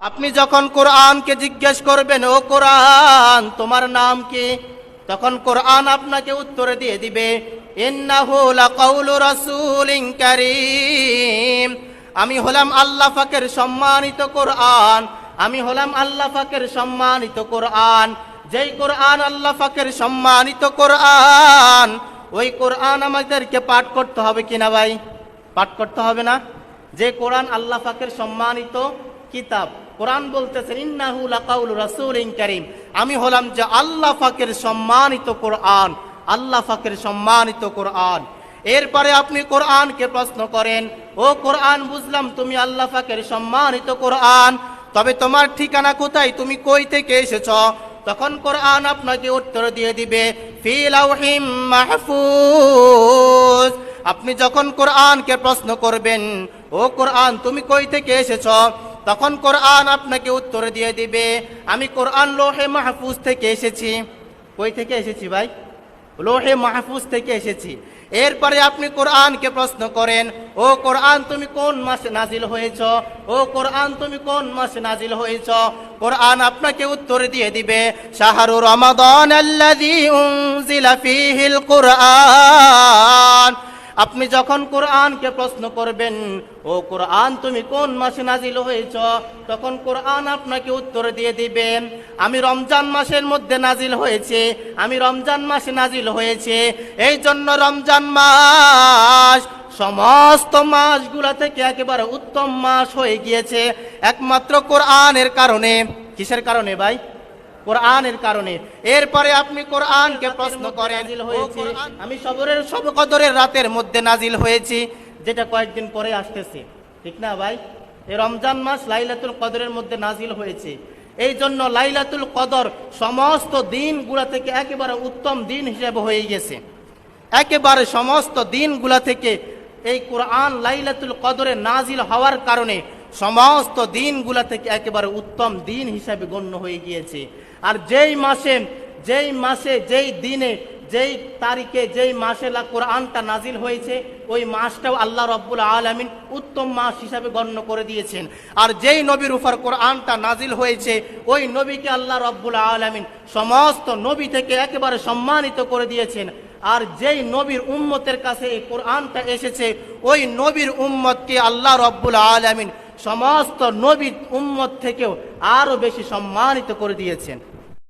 আপনি যখন কোরআনকে জিজ্ঞেস করবেন, ও কোরআন তোমার নাম কি, তখন কোরআন আপনাকে উত্তর দিয়ে দিবে, ইন্নাহু লাকাউলু রাসূলিন কারীম। আমি হলাম আল্লাহ পাকের সম্মানিত কোরআন, আমি হলাম আল্লাহ পাকের সম্মানিত কোরআন। যেই কোরআন আল্লাহ পাকের সম্মানিত কোরআন, ওই কোরআন আমাদেরকে পাঠ করতে হবে কিনা ভাই? পাঠ করতে হবে না? যে কোরআন আল্লাহ পাকের সম্মানিত কিতাব, কোরআন বলতেছেন ইন্নাহু লাকাউলু রাসূলিন কারীম, আমি হলাম যে আল্লাহ পাকের সম্মানিত কোরআন, আল্লাহ পাকের সম্মানিত কোরআন। এরপরে আপনি কোরআনকে প্রশ্ন করেন, ও কোরআন বুঝলাম তুমি আল্লাহ পাকের সম্মানিত কোরআন, তবে তোমার ঠিকানা কোথায়, তুমি কই থেকে এসেছ? তখন কোরআন আপনাকে উত্তর দিয়ে দিবে, ফি লাওহিম মাহফুজ। আপনি যখন কোরআনকে প্রশ্ন করবেন, ও কোরআন তুমি কই থেকে এসেছ, তখন কোরআন আপনাকে উত্তর দিয়ে দিবে, আমি কোরআন লোহে মাহফুজ থেকে এসেছি। কই থেকে এসেছি ভাই? লোহে মাহফুজ থেকে এসেছি। এরপরে আপনি কোরআনকে প্রশ্ন করেন, ও কোরআন তুমি কোন মাসে নাজিল হয়েছ, ও কোরআন তুমি কোন মাসে নাজিল হয়েছ? কোরআন আপনাকে উত্তর দিয়ে দিবে, শাহরু রমাদান আল্লাযী উনজিলা ফীহিল কুরআন। আপনি যখন কোরআনকে প্রশ্ন করবেন, ও কোরআন তুমি কোন মাসে নাজিল হয়েছ, তখন কোরআন আপনাকে উত্তর দিয়ে দিবেন, আমি রমজান মাসের মধ্যে নাজিল হয়েছে, আমি রমজান মাসে নাজিল হয়েছে। এই জন্য রমজান মাস সমস্ত মাসগুলা থেকে একেবারে উত্তম মাস হয়ে গিয়েছে একমাত্র কোরআনের কারণে। কিসের কারণে ভাই? কোরআনের কারণে। এরপরে আপনি কোরআনকে প্রশ্ন করেন, নাজিল হয়েছে আমি সবে কদরের রাতের মধ্যে নাজিল হয়েছি, যেটা কয়েকদিন পরে আসতেছে, ঠিক না ভাই? এই রমজান মাস লাইলাতুল কদরের মধ্যে নাজিল হয়েছে। এই জন্য লাইলাতুল কদর সমস্ত দিনগুলা থেকে একেবারে উত্তম দিন হিসেবে হয়ে গেছে। একেবারে সমস্ত দিনগুলা থেকে এই কোরআন লাইলাতুল কদরে নাজিল হওয়ার কারণে সমস্ত দিনগুলা থেকে একেবারে উত্তম দিন হিসাবে গণ্য হয়ে গিয়েছে। আর যেই মাসে যেই দিনে যেই তারিখে যেই মাসে কোরআনটা নাজিল হয়েছে, ওই মাসটাও আল্লাহ রব্বুল আলামিন উত্তম মাস হিসাবে গণ্য করে দিয়েছেন। আর যেই নবীর উপর কোরআনটা নাজিল হয়েছে, ওই নবীকে আল্লাহ রব্বুল আলামিন সমস্ত নবী থেকে একেবারে সম্মানিত করে দিয়েছেন। আর যেই নবীর উম্মতের কাছে এই কোরআনটা এসেছে, ওই নবীর উম্মতকে আল্লাহ রব্বুল আলামিন সমস্ত নবীর উম্মত থেকেও আরো বেশি সম্মানিত করে দিয়েছেন।